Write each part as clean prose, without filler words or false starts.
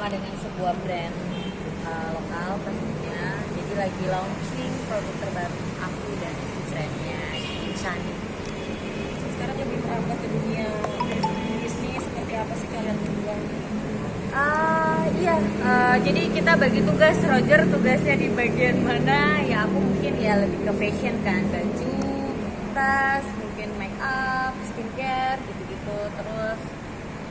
sama dengan sebuah brand lokal pastinya. Jadi lagi launching produk terbaru aku dan si brandnya Insan. Sekarang lebih merambah ke dunia bisnis, seperti apa sih kalian berdua? Iya, jadi kita bagi tugas. Roger tugasnya di bagian mana? Ya aku mungkin ya lebih ke fashion kan, baju, tas, mungkin make up, skincare gitu-gitu. Terus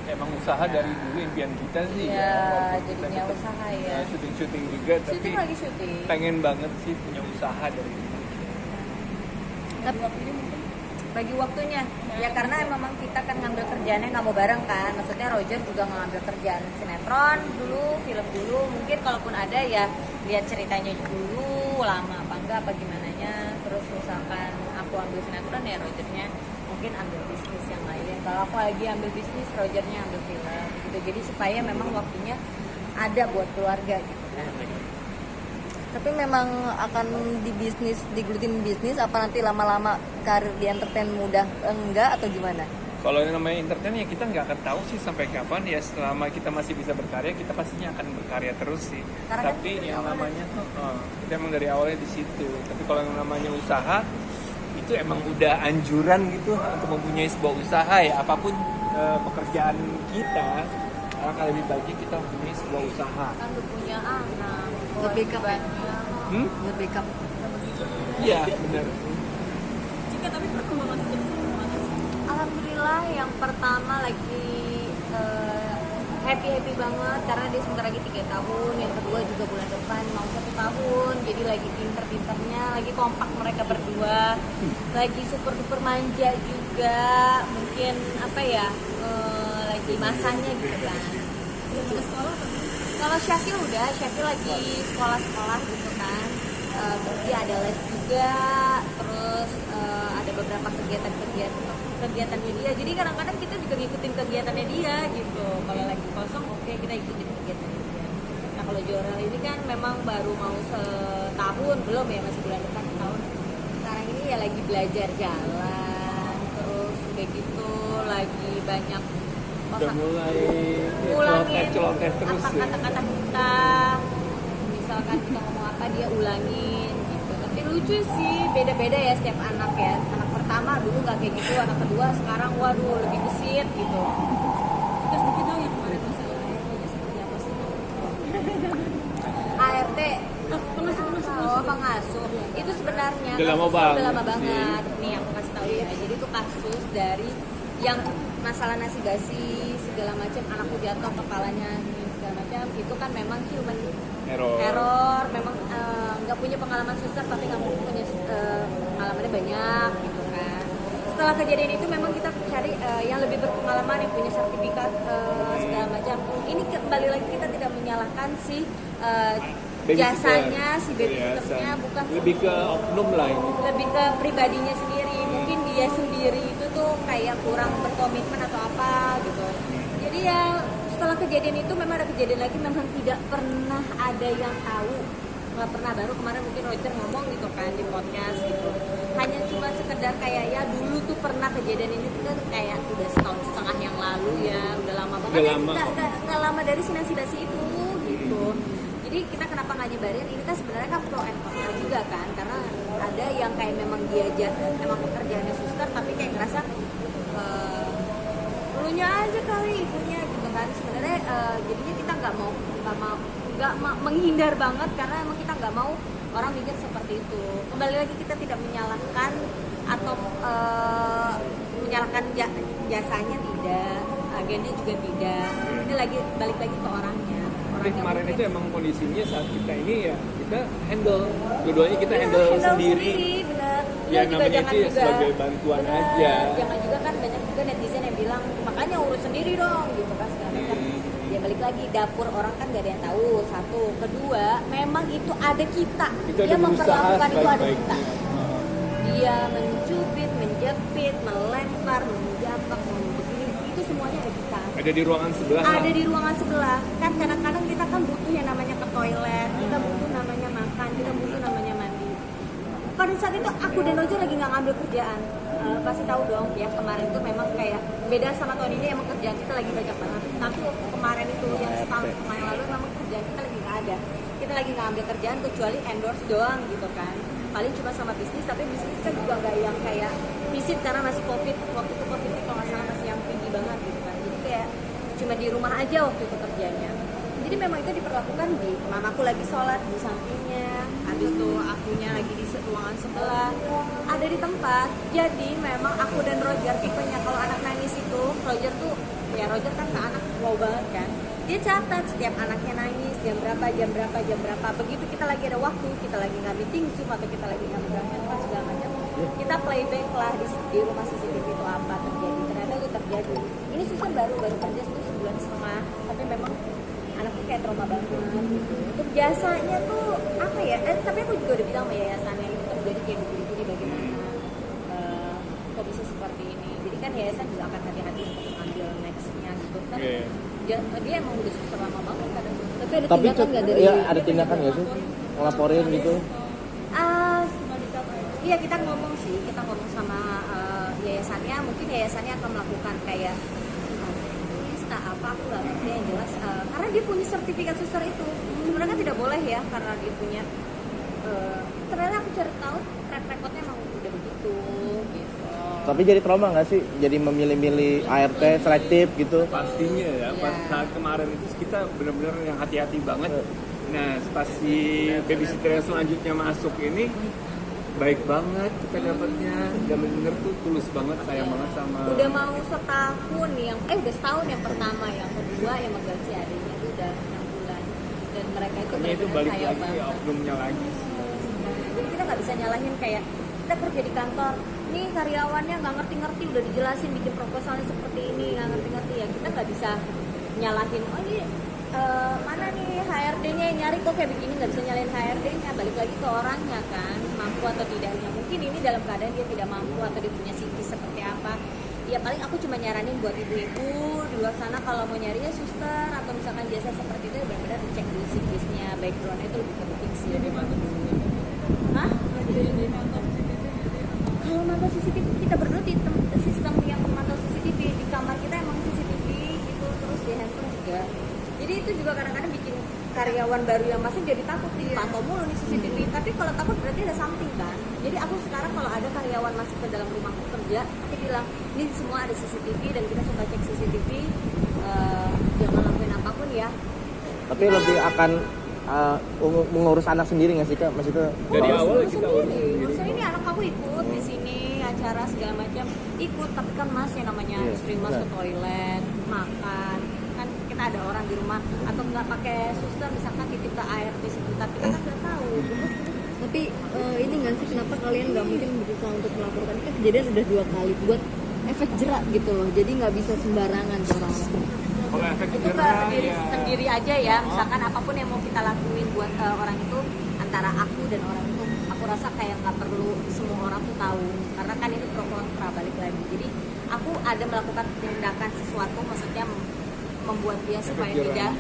Emang usaha dari dulu impian kita sih ya waktu kita jadinya ketemu, usaha ya. syuting juga, tapi Syuting lagi syuting. pengen banget sih punya usaha dari dulu. Tapi waktunya mungkin Bagi waktunya ya karena memang kita kan ngambil kerjaannya nggak mau bareng kan, maksudnya Roger juga ngambil kerjaan sinetron dulu, film dulu, mungkin kalaupun ada ya lihat ceritanya dulu lama apa enggak apa gimana nya, terus misalkan aku ambil sinetron ya Rogernya mungkin ambil bisnis yang lain, kalau aku lagi ambil bisnis Rogernya ambil film gitu, jadi supaya memang waktunya ada buat keluarga gitu kan. Tapi memang akan digelutin bisnis apa nanti lama-lama karir di entertain mudah enggak atau gimana? Kalau yang namanya entertain ya kita nggak akan tahu sih sampai kapan, ya selama kita masih bisa berkarya kita pastinya akan berkarya terus sih. Karena Tapi kan yang namanya kita emang dari awalnya di situ. Tapi kalau yang namanya usaha itu emang udah anjuran gitu untuk mempunyai sebuah usaha ya, apapun pekerjaan kita, alangkah lebih baik kita mempunyai sebuah usaha. Kan udah punya anak, Buat backup ya? kewajibannya. Buat backup. Iya benar. jika tapi perkembangan itu gimana sih? Alhamdulillah yang pertama lagi happy banget karena dia sebentar lagi 3 tahun, yang kedua juga bulan depan mau 1 tahun, jadi lagi pinter-pinternya, lagi kompak mereka berdua, lagi super duper manja juga, mungkin apa ya, lagi masanya gitu kan. Belum ada sekolah atau Kalau Syakil udah, Syakil lagi sekolah gitu kan. Terus dia ada les juga, terus ada beberapa kegiatannya dia. Jadi kadang-kadang kita juga ngikutin kegiatannya dia gitu. Kalau lagi kosong, oke, kita ikutin kegiatannya dia. Nah kalau Jorel ini kan memang baru mau setahun, belum ya, masih bulan depan setahun. Sekarang ini ya lagi belajar jalan, terus udah gitu lagi banyak Udah mulai ulangin celoteh terus apa ya. kata-kata kita, misalkan kita ngomong apa dia ulangin gitu. Tapi lucu sih, beda-beda ya setiap anak ya. Anak pertama dulu nggak kayak gitu, anak kedua sekarang waduh lebih gesit gitu. terus mungkin dong yang kemarin masalah ART-nya seperti apa sih? ART Pengasuh pengasuh itu sebenarnya Udah lama kasusnya banget udah lama sih. banget nih aku kasih tahu ya. Jadi itu kasus dari yang masalah nasi basi segala macam, anakku jatuh kepalanya segala macam, itu kan memang human error, memang nggak punya pengalaman suster tapi kamu punya pengalamannya banyak gitu kan. Setelah kejadian itu memang kita cari yang lebih berpengalaman, yang punya sertifikat segala macam. Ini kembali lagi kita tidak menyalahkan si jasanya, si babysitternya, bukan lebih ke oknum lah ini. lebih ke pribadinya sendiri. Mungkin dia sendiri itu tuh kayak kurang berkomitmen atau apa gitu. Jadi ya setelah kejadian itu memang ada kejadian lagi, memang tidak pernah ada yang tahu, nggak pernah. Baru kemarin mungkin Roger ngomong gitu kan di podcast gitu, hanya cuma sekedar kayak ya dulu tuh pernah kejadian ini tuh kan kayak udah setahun setengah yang lalu ya, udah lama banget. Udah lama. Nggak lama dari sinasi itu gitu. Jadi kita kenapa nggak nyebarin ini kan sebenarnya kan pro and kontra juga kan, karena ada yang kayak memang dia memang pekerjaannya suster tapi kayak ngerasa dulunya aja kali ibunya gitu kan. Sebenarnya jadinya kita nggak mau menghindar banget karena emang kita nggak mau orang mikir seperti itu. Kembali lagi kita tidak menyalahkan atau menyalahkan jasanya, tidak, agennya juga tidak. Ini lagi balik lagi ke orangnya. Tapi kemarin mungkin- itu emang kondisinya saat kita ini ya kita handle, dua-duanya kita handle sendiri. bener. Ya, Lu juga namanya jangan itu ya juga, sebagai bantuan bener, aja. Jangan juga kan banyak juga netizen yang bilang makanya urus sendiri dong gitu kan segala macam. Ya balik lagi, dapur orang kan gak ada yang tahu. Satu, kedua, memang itu ada kita. Kita Dia udah berusaha memperlakukan itu ada kita. sebaik-baiknya. Dia mencubit, menjepit, melempar, menjambak, begini, itu semuanya ada kita. Ada di ruangan sebelah. Ada di ruangan sebelah. Kan kadang-kadang kita kan butuh yang namanya ke toilet, kita butuh namanya makan, kita butuh namanya mandi. pada saat itu aku dan Roger lagi nggak ngambil kerjaan. Pasti tahu dong ya, kemarin tuh memang kayak beda sama tahun ini, emang kerjaan kita lagi banyak banget. Tapi waktu kemarin itu yang setahun kemarin lalu memang kerjaan kita lagi nggak ada. Kita lagi nggak ambil kerjaan kecuali endorse doang gitu kan. Paling cuma sama bisnis, tapi bisnis kan juga nggak yang kayak visit karena masih covid. Waktu itu covid kalau nggak salah masih yang tinggi banget gitu kan. Jadi kayak cuma di rumah aja waktu itu kerjanya. Jadi memang itu diperlakukan di mamaku lagi sholat di sampingnya, habis itu akunya lagi di ruangan sebelah, ada di tempat. Jadi memang aku dan Roger tipenya kalau anak nangis itu, Roger tuh ya Roger kan ke anak wow banget kan. Dia catat setiap anaknya nangis jam berapa. Begitu kita lagi ada waktu, kita lagi nggak meeting Zoom atau kita lagi nggak megang handphone segala macam, kita playback lah di rumah CCTV itu apa terjadi. Ternyata itu terjadi. Ini susah baru kerja tuh sebulan setengah, tapi memang anaknya kayak trauma banget gitu. Untuk jasanya tuh apa ya? Tapi aku juga udah bilang sama yayasannya itu terjadi kayak begini bagaimana kok bisa seperti ini. Jadi kan yayasan juga akan hati-hati untuk mengambil nextnya gitu kan. Dia emang udah susah lama banget kan. Tapi ada tindakan nggak dari? Iya, ada tindakan nggak sih? Ngelaporin gitu? Iya, kita ngomong sama yayasannya. Mungkin yayasannya akan melakukan kayak apa aku nggak ngerti yang jelas, karena dia punya sertifikat suster itu sebenarnya kan tidak boleh ya, karena dia punya ternyata aku cari tahu track recordnya emang udah begitu gitu. Tapi jadi trauma nggak sih? Jadi memilih-milih ART selektif gitu? Pastinya ya, pas saat kemarin itu kita benar-benar yang hati-hati banget. Nah pas si babysitter yang selanjutnya masuk ini baik banget kita dapatnya, dan bener tuh tulus banget, sayang banget sama. Udah mau setahun yang udah setahun yang pertama, yang kedua yang megang si adiknya itu udah 6 bulan, dan mereka itu Makanya itu benar-benar balik sayang lagi banget. oknumnya lagi. Jadi kita nggak bisa nyalahin kayak kita kerja di kantor, nih karyawannya nggak ngerti-ngerti, udah dijelasin bikin proposalnya seperti ini nggak ngerti-ngerti, ya kita nggak bisa nyalahin. Oh ini mana nih HRD-nya yang nyari kok kayak begini, nggak bisa nyalahin HRD-nya, balik lagi ke orangnya kan, mampu atau tidaknya. Mungkin ini dalam keadaan dia tidak mampu atau dia punya psikis seperti apa. Ya paling aku cuma nyaranin buat ibu-ibu di luar sana kalau mau nyari ya suster atau misalkan jasa seperti itu, benar-benar dicek dulu psikisnya, background-nya itu lebih penting sih. Hah? Kalau mantau CCTV kita berdua di sistem yang memantau CCTV di kamar kita emang CCTV gitu, terus di handphone juga. Jadi itu juga kadang-kadang bikin karyawan baru yang masih jadi takut dipantau mulu nih CCTV. Tapi kalau takut berarti ada something kan. Jadi aku sekarang kalau ada karyawan masuk ke dalam rumahku kerja, aku bilang ini semua ada CCTV dan kita suka cek CCTV. Jangan lakuin apapun ya. Tapi lebih akan mengurus anak sendiri nggak sih Kak? Maksudnya Dari awal Urus kita urus sendiri. sendiri. Maksudnya ini anak aku ikut di sini acara segala macam ikut, tapi kan mas yang namanya Iya, istri mas ke toilet makan kan, kita ada orang di rumah atau nggak pakai suster misalkan titip ke ART sebentar, kita kan nggak tahu. Tapi ini nggak sih kenapa kalian nggak mungkin berusaha untuk melaporkan? Kan kejadian udah 2 kali buat efek jerak gitu loh, jadi nggak bisa sembarangan orang. Kalau efek Itu ke jerah diri ya. sendiri aja ya, misalkan apapun yang mau kita lakuin buat orang itu, antara aku dan orang itu, aku rasa kayak nggak perlu semua orang tuh tahu, karena kan itu pro kontra balik lagi. Jadi aku ada melakukan tindakan sesuatu, maksudnya membuat dia supaya jerah. tidak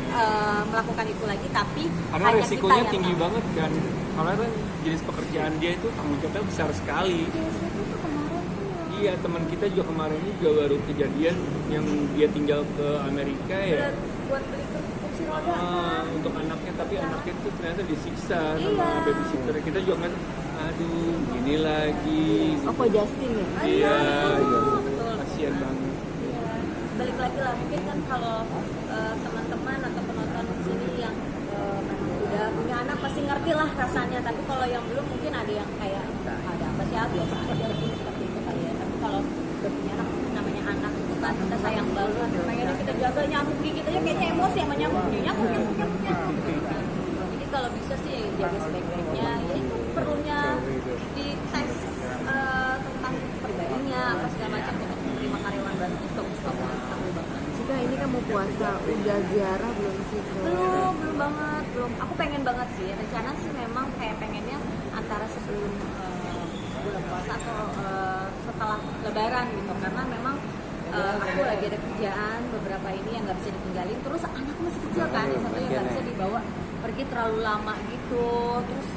melakukan itu lagi, tapi Karena hanya resikonya kita yang tinggi tahu. banget kan. Karena kan jenis pekerjaan dia itu tanggung jawabnya besar sekali. Iya, teman kita juga kemarin ini juga baru kejadian yang dia tinggal ke Amerika ya. Buat beli kursi roda Untuk anaknya, tapi anaknya itu ternyata disiksa sama Iya. babysitter. Kita juga kan, aduh, gini lagi. Oh, kok Justin ya? Iya, betul. kasihan banget. Iya. Balik lagi lah, mungkin kan kalau teman-teman atau penonton di sini yang memang udah punya anak pasti ngerti lah rasanya, tapi kalau yang belum mungkin ada yang kayak ada apa sih, biasa aja mungkin seperti itu kali ya. Tapi kalau udah punya anak, namanya anak itu kan kita sayang banget, pengennya kita jaga, nyamuk gigit aja kayaknya emosi sama nyamuk, nyamuk. Jadi kalau bisa sih jaga sebaik-baiknya, ya itu perlunya dites tentang pribadinya apa segala macam untuk menerima karyawan baru itu bagus banget. Jika ini kan mau puasa, udah ziarah belum sih? Belum banget, belum. Aku pengen banget sih. Rencana sih memang kayak pengennya antara sebelum bulan puasa atau setelah Lebaran gitu. Karena memang aku lagi ada kerjaan beberapa ini yang nggak bisa ditinggalin. Terus anakku masih kecil kan, yang satu yang nggak bisa dibawa pergi terlalu lama gitu. Terus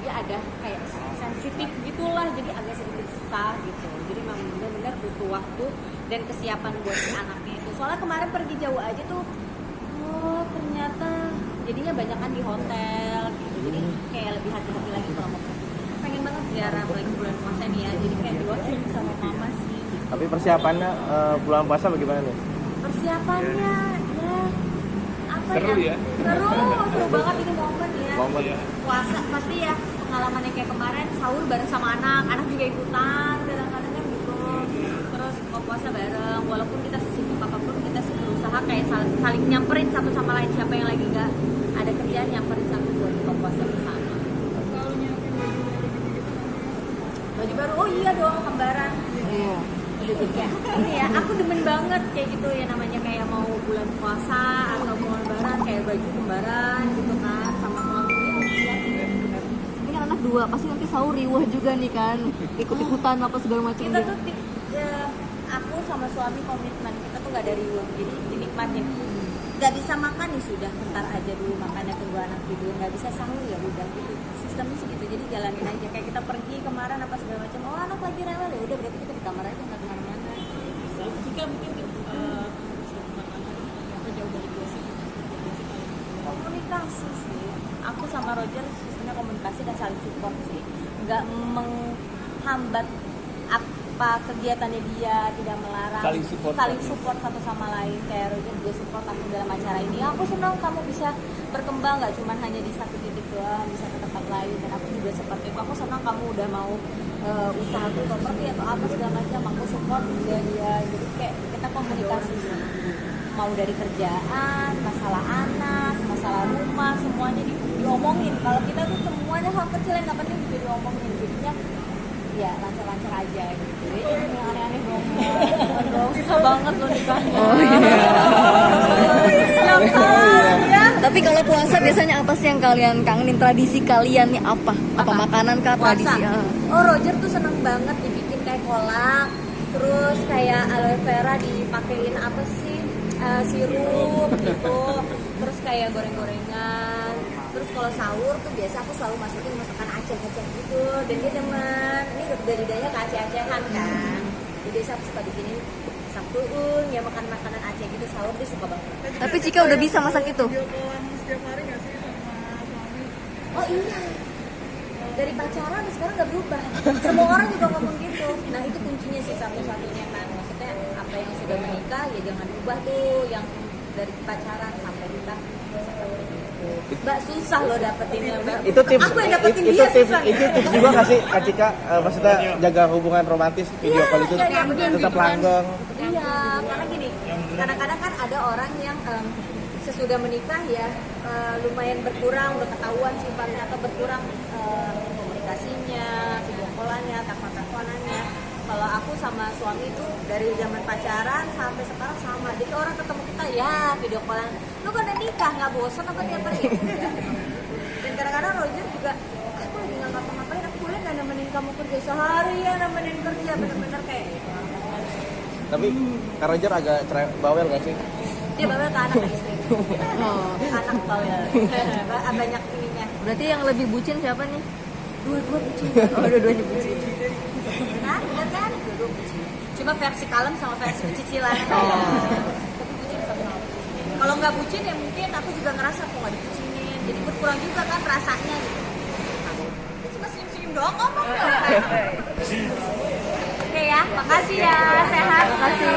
dia ada kayak sensitif gitulah, jadi agak sedikit susah gitu. Jadi memang benar-benar butuh waktu dan kesiapan buat si anaknya itu. Soalnya kemarin pergi jauh aja tuh, oh ternyata jadinya banyakan di hotel gitu. Jadi kayak lebih hati-hati lagi kalau mau pergi. Pengen banget ziarah apalagi bulan puasa nih ya. Jadi kayak diwakilin sama mama sih. Tapi persiapannya bulan puasa bagaimana nih? Persiapannya ya apa Seru ya? Seru banget ini momen ya. Momen. Puasa pasti ya pengalamannya kayak kemarin sahur bareng sama anak juga ikutan kadang-kadang kan gitu. Terus mau puasa bareng, walaupun kita sesibuk apapun kita sih berusaha kayak saling nyamperin satu sama lain, siapa yang lagi nggak ada kerjaan nyamperin satu buat buka puasa bersama. Kalau nyiapin Baju baru, oh iya dong kembaran. Iya. Ya, ini ya, aku demen banget kayak gitu ya, namanya kayak mau bulan puasa atau mau lebaran kayak baju kembaran gitu kan sama suami ya. Ini kan anak 2, pasti nanti sahur riuh juga nih kan, ikut-ikutan apa segala macam. Kita tuh aku sama suami komitmen kita tuh gak dari uang, jadi dinikmatin. Gak bisa makan nih sudah, bentar aja dulu makannya, tunggu anak tidur. Gak bisa sahur ya udah gitu. Sistemnya segitu, jadi jalanin aja. Kayak kita pergi kemarin apa segala macam, oh anak lagi rewel ya udah berarti kita di kamar aja nggak kemana-mana. jika mungkin apa jauh dari biasa Komunikasi sih. Aku sama Roger sistemnya komunikasi dan saling support sih. Nggak menghambat apa kegiatannya dia, tidak melarang. Saling support satu sama lain. Kayak Roger juga support aku dalam acara ini. Aku senang kamu bisa berkembang, nggak cuma hanya di satu titik doang, bisa ke tempat lain. Dan aku juga seperti itu. Aku senang kamu udah mau usaha properti atau apa segala macam. Aku support juga dia. Jadi kayak kita komunikasi sih. Mau dari kerjaan, masalah anak, masalah rumah, semuanya diomongin. Kalau kita tuh semuanya hal kecil yang nggak penting juga diomongin. Jadinya ya lancar-lancar aja gitu. Jadi yang aneh-aneh dong. Aduh, susah banget loh nikahnya. Yang salah ya. Tapi kalau puasa biasanya apa sih yang kalian kangenin, tradisi kalian nih apa? Apa makanan kah, tradisi? Puasa. Oh, Roger tuh seneng banget dibikin kayak kolak. Terus kayak aloe vera dipakein apa sih? Sirup gitu. Terus kayak goreng-gorengan. Terus kalau sahur tuh biasa aku selalu masukin masakan Aceh-Aceh gitu. Dan dia demen. Ini udah lidahnya ke Aceh-Acehan kan. Jadi biasa aku suka bikinin Sabtuun ya, makan makanan Aceh gitu sahur, dia suka banget. Tapi Cika udah bisa masak itu? setiap hari nggak sih sama suami? Oh iya, dari pacaran sekarang nggak berubah. Semua orang juga ngomong gitu. Nah itu kuncinya sih satu-satunya kan. Maksudnya apa yang sudah menikah ya jangan ubah tuh. Yang dari pacaran sampai nikah seperti itu. Mbak susah loh dapetinnya Mbak. Itu tips. Aku yang dapetin itu dia tips. susah. Itu tips juga nggak sih, Kak Cika? Maksudnya jaga hubungan romantis video call itu iya, bener, tetap gitu kan. langgeng. Iya, karena gini, kadang-kadang kan ada orang yang sesudah menikah ya lumayan berkurang, udah ketahuan sifatnya atau berkurang komunikasinya, video callannya, telepon-teleponannya. Kalau aku sama suami itu dari zaman pacaran sampai sekarang sama. Jadi orang ketemu kita ya video callan. Lu kan udah nikah nggak bosan apa tiap hari? Enggak. Dan kadang-kadang Roger juga, aku lagi nggak ngapa-ngapain, aku boleh nggak nemenin kamu kerja seharian, nemenin kerja bener-bener kayak gitu. Tapi Kak Roger agak bawel nggak sih? Dia bawel ke anak dan istri. Anak bawel. Banyak ininya. Berarti yang lebih bucin siapa nih? Dua-dua bucin. Oh, dua-duanya bucin. Nah, bener kan? Dua-dua bucin. Cuma versi kalem sama versi cicilan. Tapi bucin sama bucin. Kalau nggak bucin ya mungkin aku juga ngerasa aku nggak dibucinin. Jadi berkurang juga kan rasanya gitu. Aku cuma senyum-senyum doang ngomong. Oke ya, makasih ya. Sehat. Makasih.